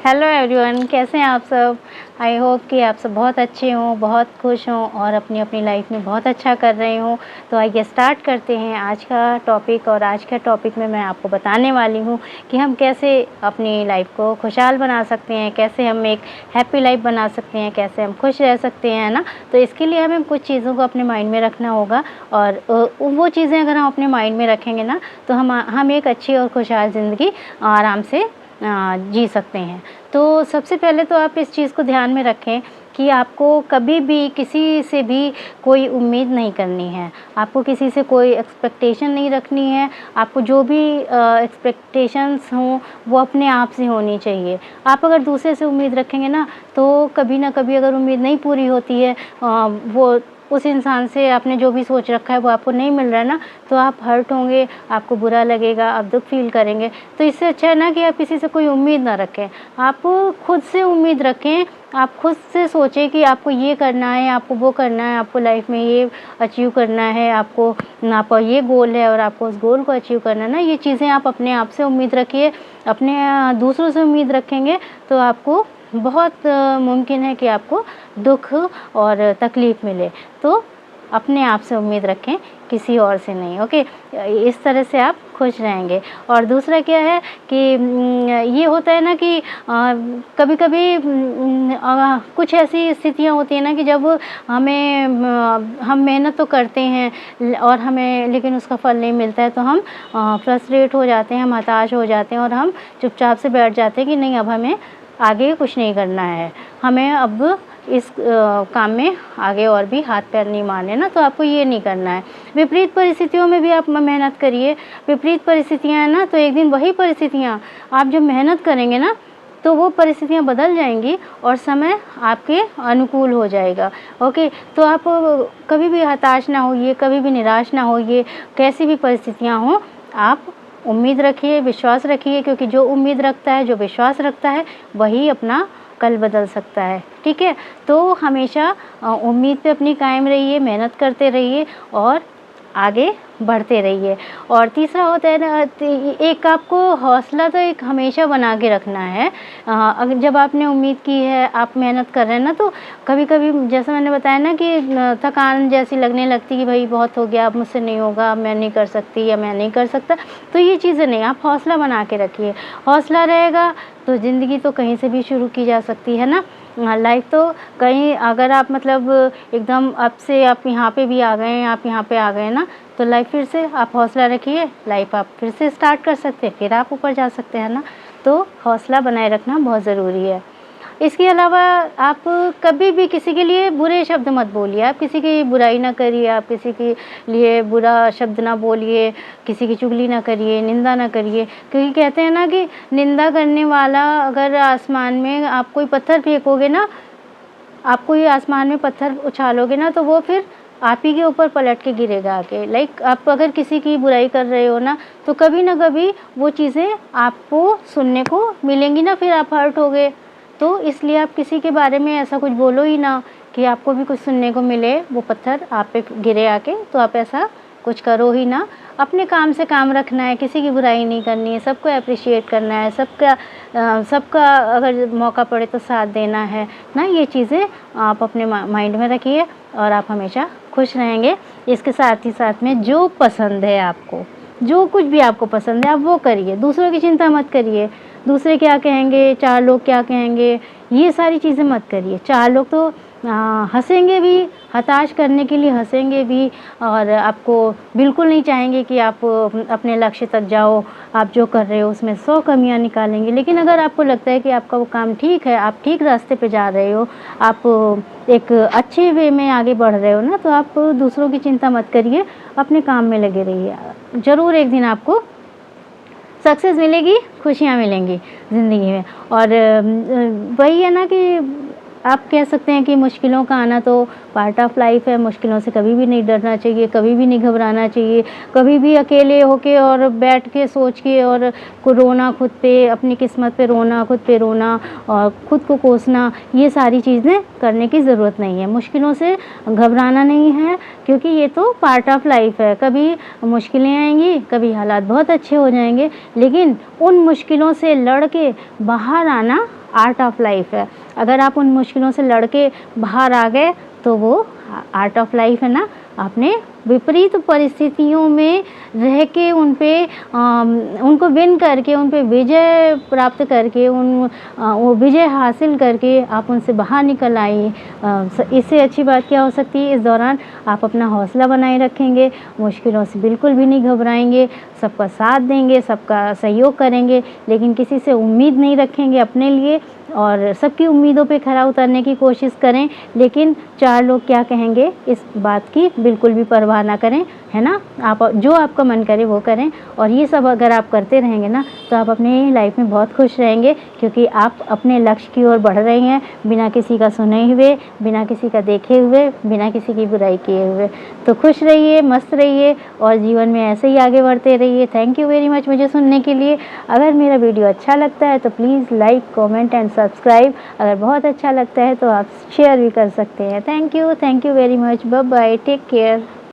Hello everyone, कैसे हैं आप सब। आई होप कि आप सब बहुत अच्छे हों, बहुत खुश हों और अपनी अपनी लाइफ में बहुत अच्छा कर रहे हों। तो आइए स्टार्ट करते हैं आज का टॉपिक। और आज के टॉपिक में मैं आपको बताने वाली हूँ कि हम कैसे अपनी लाइफ को खुशहाल बना सकते हैं, कैसे हम एक हैप्पी लाइफ बना सकते हैं, कैसे हम खुश रह सकते हैं ना। तो इसके लिए हमें कुछ चीज़ों को अपने माइंड में रखना होगा और वो चीज़ें अगर हम अपने माइंड में रखेंगे ना तो हम एक अच्छी और खुशहाल ज़िंदगी आराम से जी सकते हैं। तो सबसे पहले तो आप इस चीज़ को ध्यान में रखें कि आपको कभी भी किसी से भी कोई उम्मीद नहीं करनी है। आपको किसी से कोई एक्सपेक्टेशन नहीं रखनी है। आपको जो भी एक्सपेक्टेशंस हों वो अपने आप से होनी चाहिए। आप अगर दूसरे से उम्मीद रखेंगे ना तो कभी ना कभी अगर उम्मीद नहीं पूरी होती है, वो उस इंसान से आपने जो भी सोच रखा है वो आपको नहीं मिल रहा है ना, तो आप हर्ट होंगे, आपको बुरा लगेगा, आप दुःख फ़ील करेंगे। तो इससे अच्छा है ना कि आप किसी से कोई उम्मीद ना रखें। आप खुद से उम्मीद रखें। आप खुद से सोचें कि आपको ये करना है, आपको वो करना है, आपको लाइफ में ये अचीव करना है, आपका ये गोल है और आपको उस गोल को अचीव करना है ना। ये चीज़ें आप अपने आप से उम्मीद रखिए। अपने दूसरों से उम्मीद रखेंगे तो आपको बहुत मुमकिन है कि आपको दुःख और तकलीफ़ मिले। तो अपने आप से उम्मीद रखें, किसी और से नहीं। ओके, इस तरह से आप खुश रहेंगे। और दूसरा क्या है कि ये होता है ना कि कभी-कभी कुछ ऐसी स्थितियाँ होती हैं ना कि जब हम मेहनत तो करते हैं और हमें लेकिन उसका फल नहीं मिलता है, तो हम फ्रस्ट्रेट हो जाते हैं, हम हताश हो जाते हैं और हम चुपचाप से बैठ जाते हैं कि नहीं, अब हमें आगे कुछ नहीं करना है, हमें अब इस काम में आगे और भी हाथ पैर नहीं मारने ना। तो आपको ये नहीं करना है। विपरीत परिस्थितियों में भी आप मेहनत करिए। विपरीत परिस्थितियाँ हैं ना, तो एक दिन वही परिस्थितियाँ आप जब मेहनत करेंगे ना तो वो परिस्थितियाँ बदल जाएंगी और समय आपके अनुकूल हो जाएगा। ओके, तो आप कभी भी हताश ना होइए, कभी भी निराश ना होइए। कैसी भी परिस्थितियाँ हों, आप उम्मीद रखिए, विश्वास रखिए, क्योंकि जो उम्मीद रखता है, जो विश्वास रखता है, वही अपना कल बदल सकता है। ठीक है, तो हमेशा उम्मीद पे अपनी कायम रहिए, मेहनत करते रहिए और आगे बढ़ते रहिए। और तीसरा होता है ना, एक आपको हौसला तो एक हमेशा बना के रखना है। अगर जब आपने उम्मीद की है, आप मेहनत कर रहे हैं ना, तो कभी-कभी जैसा मैंने बताया ना कि थकान जैसी लगने लगती कि भाई बहुत हो गया, अब मुझसे नहीं होगा, अब मैं नहीं कर सकती या मैं नहीं कर सकता। तो ये चीज़ें नहीं, आप हौसला बना के रखिए। हौसला रहेगा तो ज़िंदगी तो कहीं से भी शुरू की जा सकती है ना। लाइफ तो कहीं अगर आप मतलब एकदम अब से आप यहाँ पे भी आ गए हैं, आप यहाँ पे आ गए ना, तो लाइफ फिर से आप हौसला रखिए, लाइफ आप फिर से स्टार्ट कर सकते हैं, फिर आप ऊपर जा सकते हैं ना। तो हौसला बनाए रखना बहुत ज़रूरी है। इसके अलावा आप कभी भी किसी के लिए बुरे शब्द मत बोलिए। आप किसी की बुराई ना करिए, आप किसी के लिए बुरा शब्द ना बोलिए, किसी की चुगली ना करिए, निंदा ना करिए। क्योंकि कहते हैं ना कि निंदा करने वाला अगर आसमान में आप कोई पत्थर फेंकोगे ना, आप कोई आसमान में पत्थर उछालोगे ना, तो वो फिर आप ही के ऊपर पलट के गिरेगा आके। लाइक आप अगर किसी की बुराई कर रहे हो ना, तो कभी ना कभी वो चीज़ें आपको सुनने को मिलेंगी ना, फिर आप हर्ट होगे। तो इसलिए आप किसी के बारे में ऐसा कुछ बोलो ही ना कि आपको भी कुछ सुनने को मिले, वो पत्थर आप पे गिरे आके। तो आप ऐसा कुछ करो ही ना। अपने काम से काम रखना है, किसी की बुराई नहीं करनी है, सबको एप्रिशिएट करना है, सबका अगर मौका पड़े तो साथ देना है ना। ये चीज़ें आप अपने माइंड में रखिए और आप हमेशा खुश रहेंगे। इसके साथ ही साथ में जो पसंद है आपको, जो कुछ भी आपको पसंद है, आप वो करिए। दूसरों की चिंता मत करिए, दूसरे क्या कहेंगे, 4 लोग क्या कहेंगे, ये सारी चीज़ें मत करिए। 4 लोग तो हँसेंगे भी, हताश करने के लिए हँसेंगे भी और आपको बिल्कुल नहीं चाहेंगे कि आप अपने लक्ष्य तक जाओ। आप जो कर रहे हो उसमें 100 कमियाँ निकालेंगे। लेकिन अगर आपको लगता है कि आपका वो काम ठीक है, आप ठीक रास्ते पे जा रहे हो, आप एक अच्छे वे में आगे बढ़ रहे हो ना, तो आप दूसरों की चिंता मत करिए, अपने काम में लगे रहिए। ज़रूर एक दिन आपको सक्सेस मिलेगी, खुशियाँ मिलेंगी ज़िंदगी में। और वही है ना कि आप कह सकते हैं कि मुश्किलों का आना तो पार्ट ऑफ लाइफ है। मुश्किलों से कभी भी नहीं डरना चाहिए, कभी भी नहीं घबराना चाहिए। कभी भी अकेले होके और बैठ के सोच के और रोना खुद पे, अपनी किस्मत पे रोना, खुद पे रोना और खुद को कोसना, ये सारी चीज़ें करने की ज़रूरत नहीं है। मुश्किलों से घबराना नहीं है, क्योंकि ये तो पार्ट ऑफ लाइफ है। कभी मुश्किलें आएंगी, कभी हालात बहुत अच्छे हो जाएंगे, लेकिन उन मुश्किलों से लड़ के बाहर आना आर्ट ऑफ लाइफ है। अगर आप उन मुश्किलों से लड़ के बाहर आ गए तो वो आर्ट ऑफ लाइफ है ना। आपने विपरीत परिस्थितियों में रह के उनको विन करके, उन पे विजय प्राप्त करके, वो विजय हासिल करके आप उनसे बाहर निकल आइए। इससे अच्छी बात क्या हो सकती है। इस दौरान आप अपना हौसला बनाए रखेंगे, मुश्किलों से बिल्कुल भी नहीं घबराएंगे, सबका साथ देंगे, सबका सहयोग करेंगे, लेकिन किसी से उम्मीद नहीं रखेंगे अपने लिए, और सबकी उम्मीदों पे खरा उतरने की कोशिश करें, लेकिन 4 लोग क्या कहेंगे इस बात की बिल्कुल भी परवाह ना करें, है ना। आप जो आपका मन करे वो करें, और ये सब अगर आप करते रहेंगे ना तो आप अपनी लाइफ में बहुत खुश रहेंगे, क्योंकि आप अपने लक्ष्य की ओर बढ़ रहे हैं, बिना किसी का सुने हुए, बिना किसी का देखे हुए, बिना किसी की बुराई किए हुए। तो खुश रहिए, मस्त रहिए और जीवन में ऐसे ही आगे बढ़ते रहिए। थैंक यू वेरी मच मुझे सुनने के लिए। अगर मेरा वीडियो अच्छा लगता है तो please like, comment and subscribe. अगर बहुत अच्छा लगता है तो आप शेयर भी कर सकते हैं। Thank you very much. Bye bye, take care.